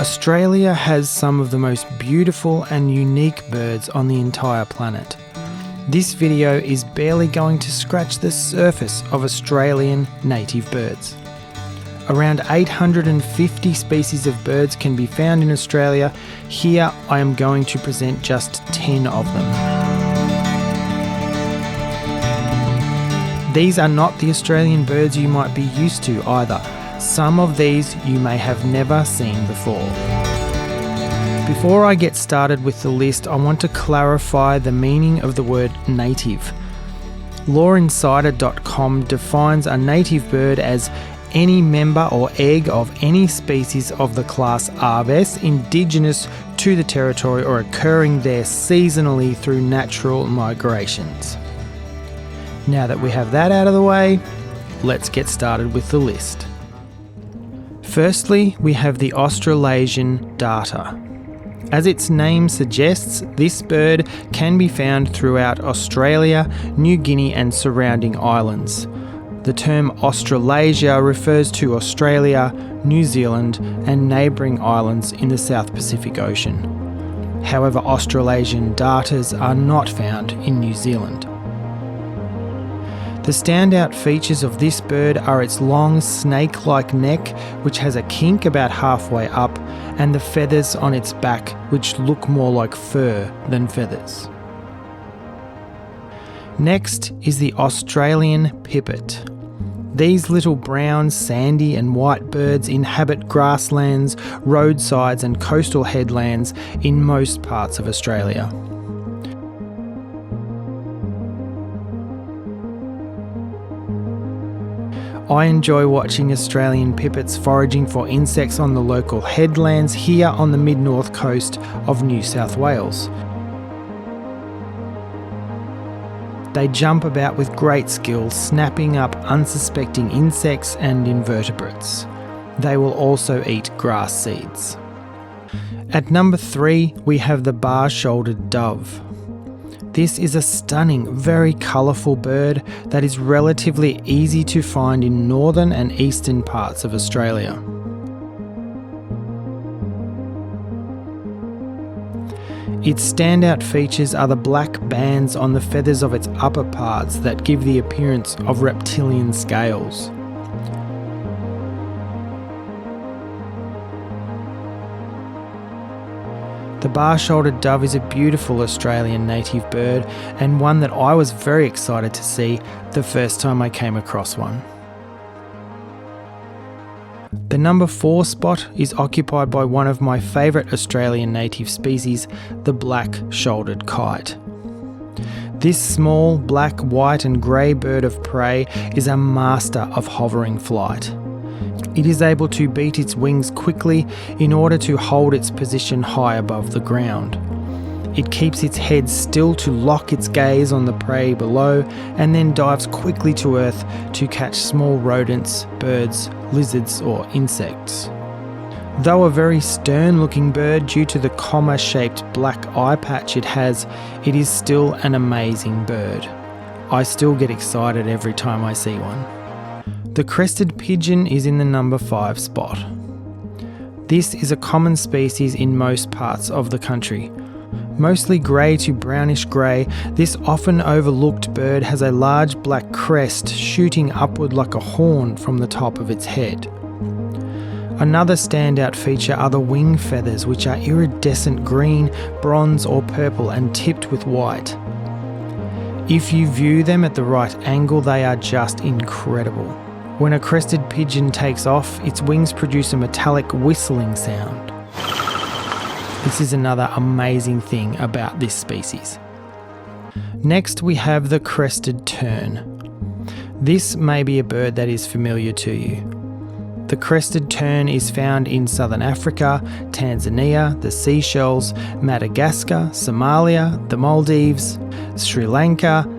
Australia has some of the most beautiful and unique birds on the entire planet. This video is barely going to scratch the surface of Australian native birds. Around 850 species of birds can be found in Australia. Here I am going to present just 10 of them. These are not the Australian birds you might be used to either. Some of these you may have never seen before. Before I get started with the list, I want to clarify the meaning of the word native. Lawinsider.com defines a native bird as any member or egg of any species of the class Aves indigenous to the territory or occurring there seasonally through natural migrations. Now that we have that out of the way, let's get started with the list. Firstly, we have the Australasian Darter. As its name suggests, this bird can be found throughout Australia, New Guinea and surrounding islands. The term Australasia refers to Australia, New Zealand and neighbouring islands in the South Pacific Ocean. However, Australasian darters are not found in New Zealand. The standout features of this bird are its long snake-like neck, which has a kink about halfway up, and the feathers on its back, which look more like fur than feathers. Next is the Australian Pipit. These little brown, sandy and white birds inhabit grasslands, roadsides and coastal headlands in most parts of Australia. I enjoy watching Australian pipits foraging for insects on the local headlands here on the mid-north coast of New South Wales. They jump about with great skill, snapping up unsuspecting insects and invertebrates. They will also eat grass seeds. At number 3, we have the bar-shouldered dove. This is a stunning, very colourful bird that is relatively easy to find in northern and eastern parts of Australia. Its standout features are the black bands on the feathers of its upper parts that give the appearance of reptilian scales. The bar-shouldered dove is a beautiful Australian native bird and one that I was very excited to see the first time I came across one. The number 4 spot is occupied by one of my favourite Australian native species, the black-shouldered kite. This small black, white and grey bird of prey is a master of hovering flight. It is able to beat its wings quickly in order to hold its position high above the ground. It keeps its head still to lock its gaze on the prey below and then dives quickly to earth to catch small rodents, birds, lizards or insects. Though a very stern-looking bird due to the comma-shaped black eye patch it has, it is still an amazing bird. I still get excited every time I see one. The Crested Pigeon is in the number 5 spot. This is a common species in most parts of the country. Mostly grey to brownish grey, this often overlooked bird has a large black crest shooting upward like a horn from the top of its head. Another standout feature are the wing feathers, which are iridescent green, bronze or purple and tipped with white. If you view them at the right angle, they are just incredible. When a crested pigeon takes off, its wings produce a metallic whistling sound. This is another amazing thing about this species. Next we have the Crested Tern. This may be a bird that is familiar to you. The Crested Tern is found in southern Africa, Tanzania, the Seychelles, Madagascar, Somalia, the Maldives, Sri Lanka,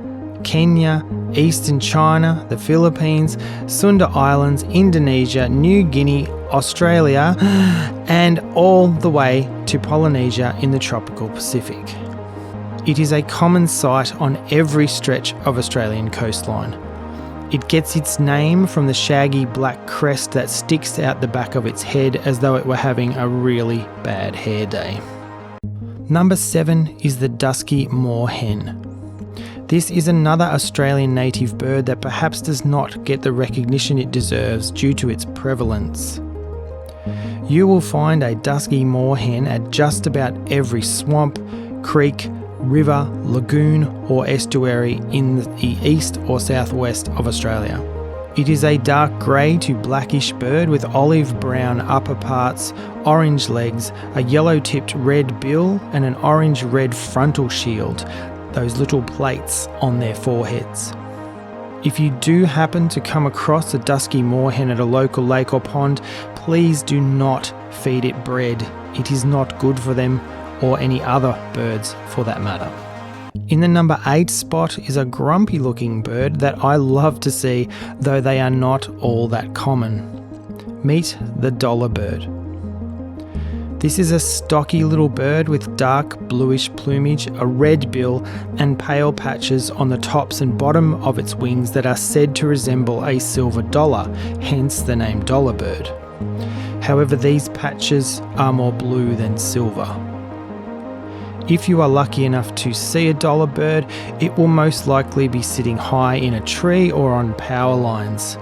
Kenya, eastern China, the Philippines, Sunda Islands, Indonesia, New Guinea, Australia, and all the way to Polynesia in the tropical Pacific. It is a common sight on every stretch of Australian coastline. It gets its name from the shaggy black crest that sticks out the back of its head as though it were having a really bad hair day. Number 7 is the Dusky Moorhen. This is another Australian native bird that perhaps does not get the recognition it deserves due to its prevalence. You will find a Dusky Moorhen at just about every swamp, creek, river, lagoon or estuary in the east or southwest of Australia. It is a dark grey to blackish bird with olive brown upper parts, orange legs, a yellow tipped red bill and an orange-red frontal shield, those little plates on their foreheads. If you do happen to come across a Dusky Moorhen at a local lake or pond, please do not feed it bread. It is not good for them or any other birds for that matter. In the number 8 spot is a grumpy looking bird that I love to see, though they are not all that common. Meet the Dollarbird. This is a stocky little bird with dark bluish plumage, a red bill and pale patches on the tops and bottom of its wings that are said to resemble a silver dollar, hence the name Dollarbird. However, these patches are more blue than silver. If you are lucky enough to see a Dollarbird, it will most likely be sitting high in a tree or on power lines.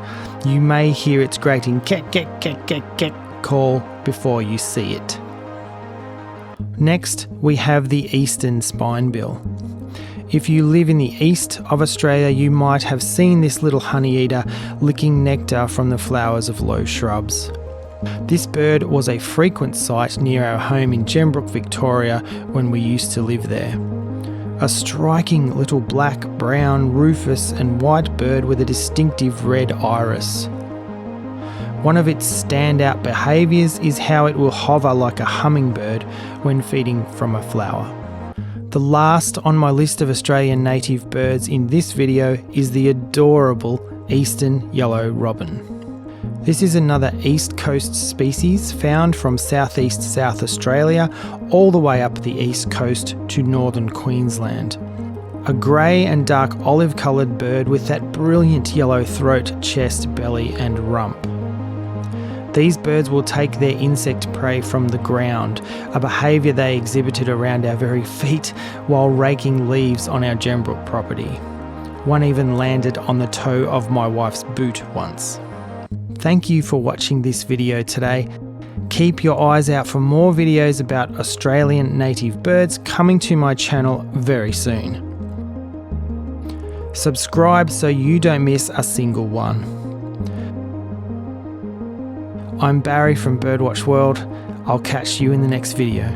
You may hear its grating kek kek kek kek kek call before you see it. Next, we have the eastern spinebill. If you live in the east of Australia, you might have seen this little honeyeater licking nectar from the flowers of low shrubs. This bird was a frequent sight near our home in Gembrook, Victoria when we used to live there. A striking little black, brown, rufous and white bird with a distinctive red iris. One of its standout behaviours is how it will hover like a hummingbird when feeding from a flower. The last on my list of Australian native birds in this video is the adorable eastern yellow robin. This is another east coast species found from southeast South Australia all the way up the east coast to northern Queensland. A grey and dark olive coloured bird with that brilliant yellow throat, chest, belly and rump. These birds will take their insect prey from the ground, a behaviour they exhibited around our very feet while raking leaves on our Gembrook property. One even landed on the toe of my wife's boot once. Thank you for watching this video today. Keep your eyes out for more videos about Australian native birds coming to my channel very soon. Subscribe so you don't miss a single one. I'm Barry from Birdwatch World. I'll catch you in the next video.